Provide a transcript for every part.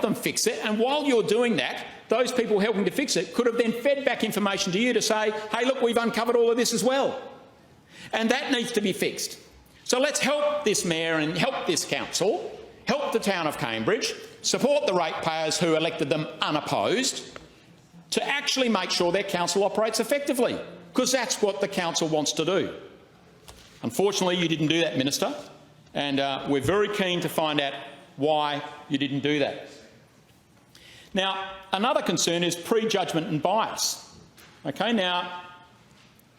them fix it, and while you're doing that, those people helping to fix it could have then fed back information to you to say, hey, look, we've uncovered all of this as well. And that needs to be fixed. So let's help this mayor and help this council, help the town of Cambridge, support the ratepayers who elected them unopposed, to actually make sure their council operates effectively, because that's what the council wants to do. Unfortunately, you didn't do that, Minister, and we're very keen to find out why you didn't do that. Now, another concern is prejudgment and bias. Okay, now,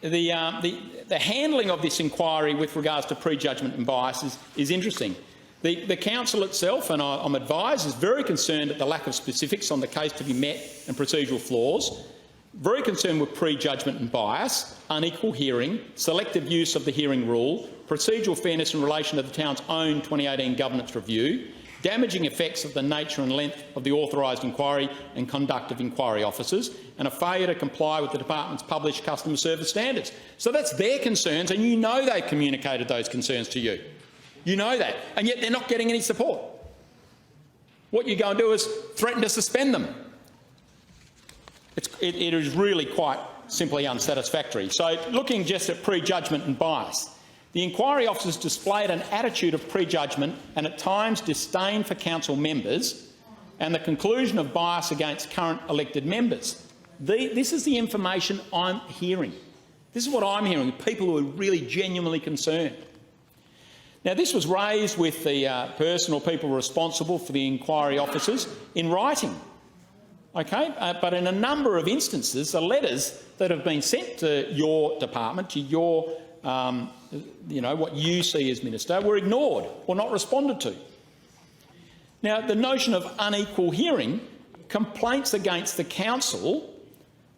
the handling of this inquiry with regards to prejudgment and bias is interesting. The council itself, and I'm advised, is very concerned at the lack of specifics on the case to be met and procedural flaws, very concerned with prejudgment and bias, unequal hearing, selective use of the hearing rule, procedural fairness in relation to the town's own 2018 governance review, damaging effects of the nature and length of the authorised inquiry and conduct of inquiry officers, and a failure to comply with the department's published customer service standards. So that's their concerns, and you know they've communicated those concerns to you. You know that, and yet they're not getting any support. What you're going to do is threaten to suspend them. It is really quite simply unsatisfactory. So, looking just at prejudgment and bias, the inquiry officers displayed an attitude of prejudgment and at times disdain for council members and the conclusion of bias against current elected members. This is the information I'm hearing. This is what I'm hearing, people who are really genuinely concerned. Now, this was raised with the person or people responsible for the inquiry officers in writing. Okay? But in a number of instances, the letters that have been sent to your department, to your, what you see as Minister, were ignored or not responded to. Now, the notion of unequal hearing, complaints against the council,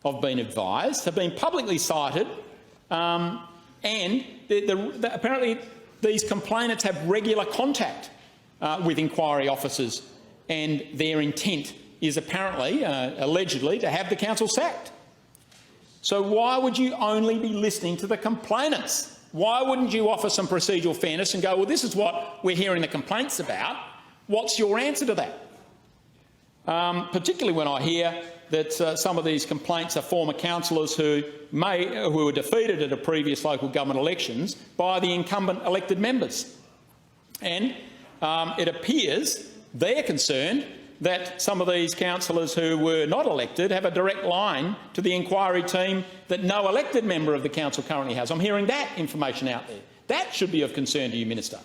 I've been advised, have been publicly cited, and apparently these complainants have regular contact with inquiry officers, and their intent is apparently, allegedly, to have the council sacked. So why would you only be listening to the complainants? Why wouldn't you offer some procedural fairness and go, well, this is what we're hearing the complaints about. What's your answer to that? Particularly when I hear that some of these complaints are former councillors who were defeated at a previous local government elections by the incumbent elected members. And it appears they're concerned that some of these councillors who were not elected have a direct line to the inquiry team that no elected member of the council currently has. I'm hearing that information out there. That should be of concern to you, Minister.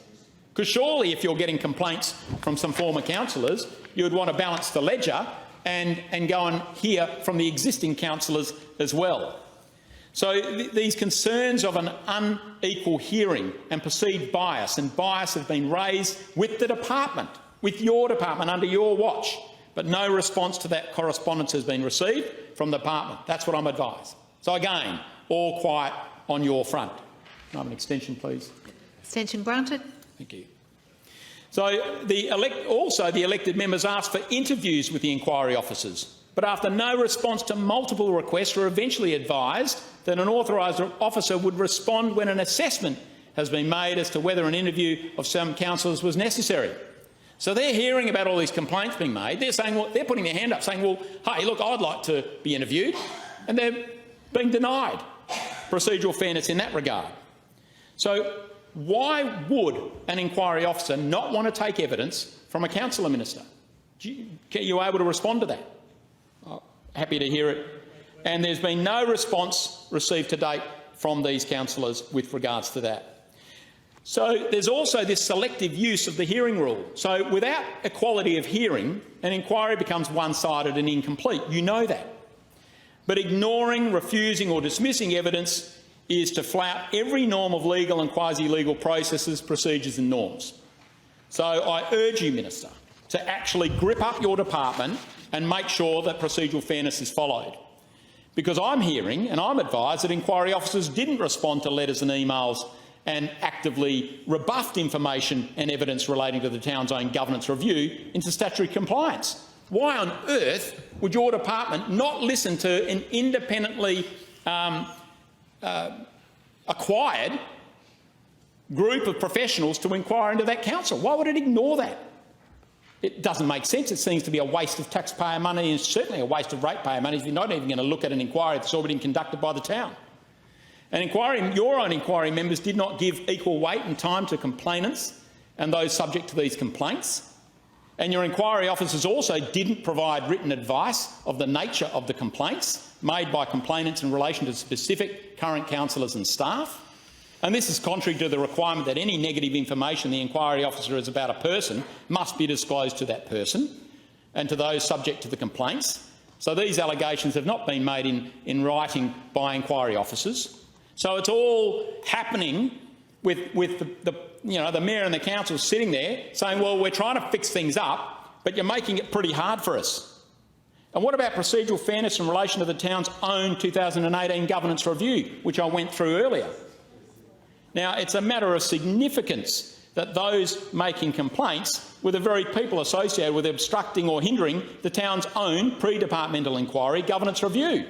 Because surely if you're getting complaints from some former councillors, you would want to balance the ledger and go and hear from the existing councillors as well. So these concerns of an unequal hearing and perceived bias, and bias have been raised with the department, with your department under your watch, but no response to that correspondence has been received from the department. That's what I'm advised. So again, all quiet on your front. Can I have an extension, please? Extension granted. Thank you. So also the elected members asked for interviews with the inquiry officers, but after no response to multiple requests were eventually advised that an authorised officer would respond when an assessment has been made as to whether an interview of some councillors was necessary. So they're hearing about all these complaints being made. They're saying, well, they're putting their hand up saying, well, hey, look, I'd like to be interviewed, and they're being denied procedural fairness in that regard. So why would an inquiry officer not want to take evidence from a councillor, Minister? Are you able to respond to that? Oh, happy to hear it. And there's been no response received to date from these councillors with regards to that. So there's also this selective use of the hearing rule. So without equality of hearing, an inquiry becomes one-sided and incomplete. You know that. But ignoring, refusing or dismissing evidence is to flout every norm of legal and quasi-legal processes, procedures and norms. So I urge you, Minister, to actually grip up your department and make sure that procedural fairness is followed. Because I'm hearing and I'm advised that inquiry officers didn't respond to letters and emails and actively rebuffed information and evidence relating to the town's own governance review into statutory compliance. Why on earth would your department not listen to an independently acquired group of professionals to inquire into that council? Why would it ignore that? It doesn't make sense. It seems to be a waste of taxpayer money, and certainly a waste of ratepayer money if you're not even going to look at an inquiry that's already been conducted by the town. Your own inquiry members did not give equal weight and time to complainants and those subject to these complaints. And your inquiry officers also didn't provide written advice of the nature of the complaints made by complainants in relation to specific current councillors and staff. And this is contrary to the requirement that any negative information the inquiry officer has about a person must be disclosed to that person and to those subject to the complaints. So these allegations have not been made in writing by inquiry officers. So it's all happening with the Mayor and the Council sitting there saying, well, we're trying to fix things up, but you're making it pretty hard for us. And what about procedural fairness in relation to the town's own 2018 governance review, which I went through earlier? Now, it's a matter of significance that those making complaints were the very people associated with obstructing or hindering the town's own pre-departmental inquiry governance review.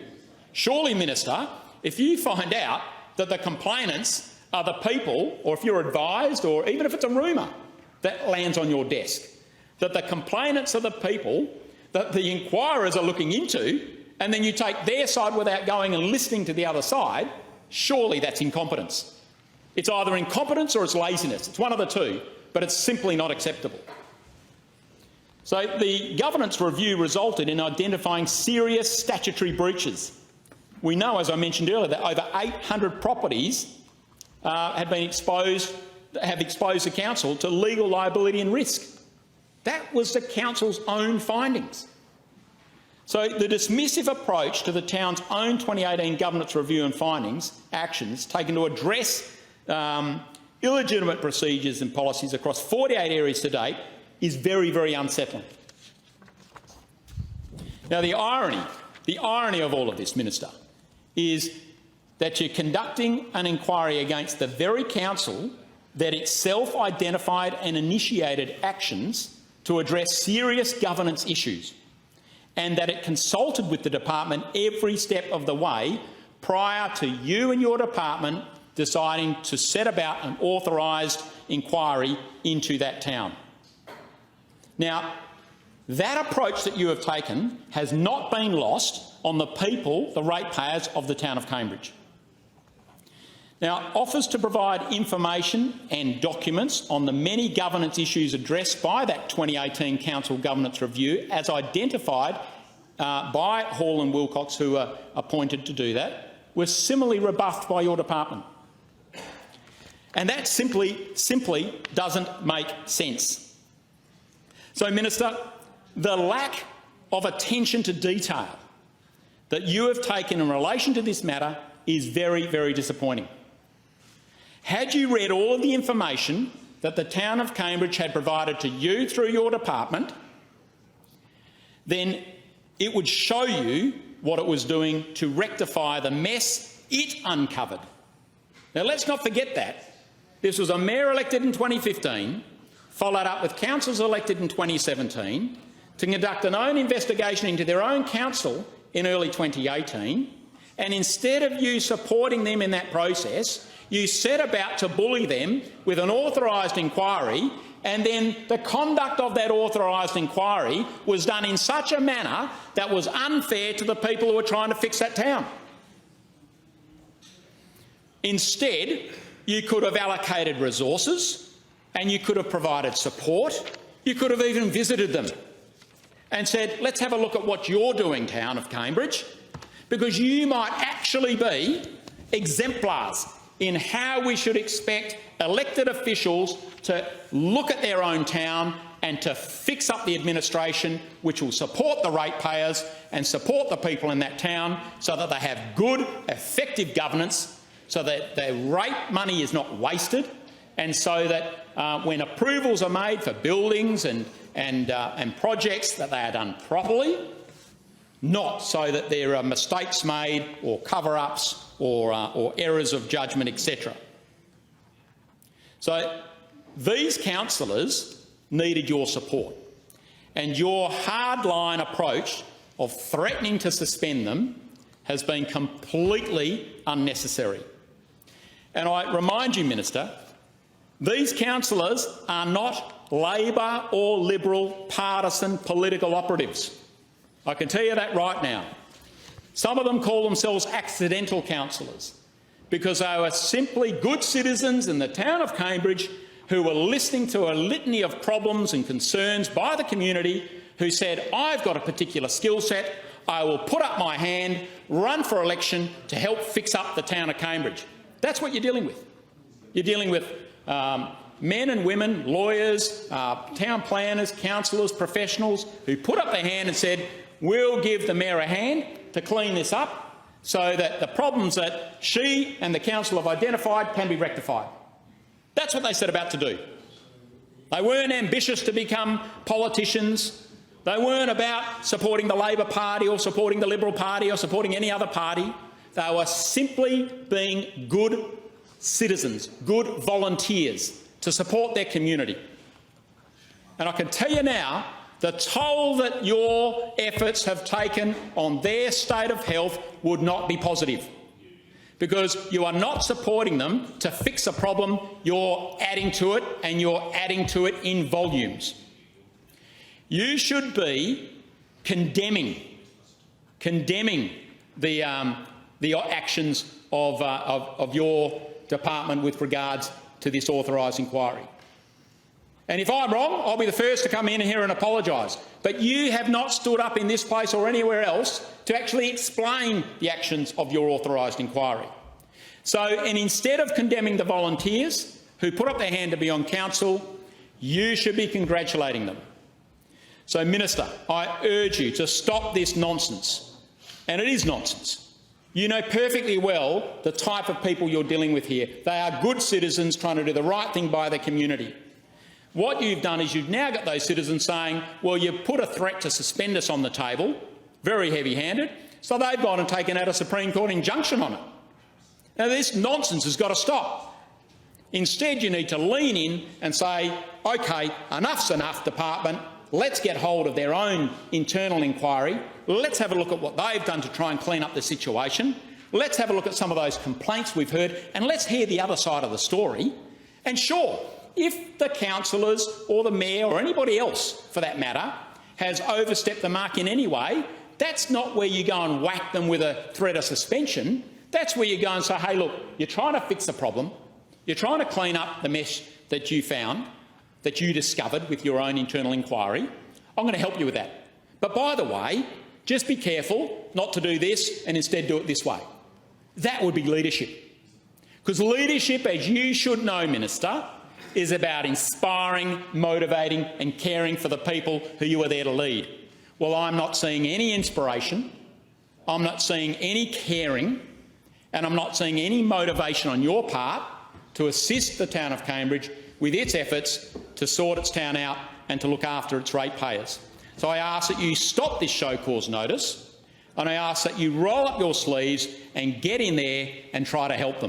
Surely, Minister, if you find out that the complainants are the people, or if you're advised, or even if it's a rumour that lands on your desk, that the complainants are the people that the inquirers are looking into, and then you take their side without going and listening to the other side, surely that's incompetence. It's either incompetence or it's laziness. It's one of the two, but it's simply not acceptable. So the governance review resulted in identifying serious statutory breaches. We know, as I mentioned earlier, that over 800 properties have exposed the council to legal liability and risk. That was the council's own findings. So the dismissive approach to the town's own 2018 governance review and findings, actions taken to address illegitimate procedures and policies across 48 areas to date is very, very unsettling. Now, the irony of all of this, Minister, is that you're conducting an inquiry against the very council that itself identified and initiated actions to address serious governance issues, and that it consulted with the department every step of the way prior to you and your department deciding to set about an authorised inquiry into that town. Now, that approach that you have taken has not been lost on the people, the ratepayers of the town of Cambridge. Now, offers to provide information and documents on the many governance issues addressed by that 2018 Council Governance Review, as identified by Hall and Wilcox, who were appointed to do that, were similarly rebuffed by your department. And that simply doesn't make sense. So, Minister, the lack of attention to detail that you have taken in relation to this matter is very, very disappointing. Had you read all of the information that the town of Cambridge had provided to you through your department, then it would show you what it was doing to rectify the mess it uncovered. Now, let's not forget that. This was a mayor elected in 2015, followed up with councillors elected in 2017, to conduct an own investigation into their own council in early 2018, and instead of you supporting them in that process, you set about to bully them with an authorised inquiry, and then the conduct of that authorised inquiry was done in such a manner that was unfair to the people who were trying to fix that town. Instead, you could have allocated resources and you could have provided support. You could have even visited them and said, let's have a look at what you're doing, town of Cambridge, because you might actually be exemplars in how we should expect elected officials to look at their own town and to fix up the administration, which will support the ratepayers and support the people in that town so that they have good, effective governance, so that their rate money is not wasted, and so that when approvals are made for buildings and projects, that they are done properly, not so that there are mistakes made or cover-ups or errors of judgment, etc. So these councillors needed your support, and your hardline approach of threatening to suspend them has been completely unnecessary. And I remind you, Minister, these councillors are not Labor or Liberal partisan political operatives. I can tell you that right now. Some of them call themselves accidental councillors because they were simply good citizens in the town of Cambridge who were listening to a litany of problems and concerns by the community, who said, I've got a particular skill set, I will put up my hand, run for election to help fix up the town of Cambridge. That's what you're dealing with. You're dealing with men and women, lawyers, town planners, councillors, professionals who put up their hand and said, we'll give the mayor a hand to clean this up so that the problems that she and the council have identified can be rectified. That's what they set about to do. They weren't ambitious to become politicians. They weren't about supporting the Labor Party or supporting the Liberal Party or supporting any other party. They were simply being good citizens, good volunteers to support their community. And I can tell you now, the toll that your efforts have taken on their state of health would not be positive, because you are not supporting them to fix a problem, you're adding to it, and you're adding to it in volumes. You should be condemning the actions of your department with regards to this authorised inquiry. And if I'm wrong, I'll be the first to come in here and apologise. But you have not stood up in this place or anywhere else to actually explain the actions of your authorised inquiry. And instead of condemning the volunteers who put up their hand to be on council, you should be congratulating them. So, Minister, I urge you to stop this nonsense. And it is nonsense. You know perfectly well the type of people you're dealing with here. They are good citizens trying to do the right thing by the community. What you've done is you've now got those citizens saying, well, you put a threat to suspend us on the table, very heavy-handed, so they've gone and taken out a Supreme Court injunction on it. Now, this nonsense has got to stop. Instead, you need to lean in and say, OK, enough's enough, department. Let's get hold of their own internal inquiry. Let's have a look at what they've done to try and clean up the situation. Let's have a look at some of those complaints we've heard, and let's hear the other side of the story. And sure, if the councillors or the mayor or anybody else, for that matter, has overstepped the mark in any way, that's not where you go and whack them with a threat of suspension. That's where you go and say, hey, look, you're trying to fix the problem. You're trying to clean up the mess that you found, that you discovered with your own internal inquiry. I'm going to help you with that. But by the way, just be careful not to do this and instead do it this way. That would be leadership. Because leadership, as you should know, Minister, is about inspiring, motivating and caring for the people who you are there to lead. Well, I'm not seeing any inspiration, I'm not seeing any caring, and I'm not seeing any motivation on your part to assist the town of Cambridge with its efforts to sort its town out and to look after its ratepayers. So I ask that you stop this show cause notice, and I ask that you roll up your sleeves and get in there and try to help them.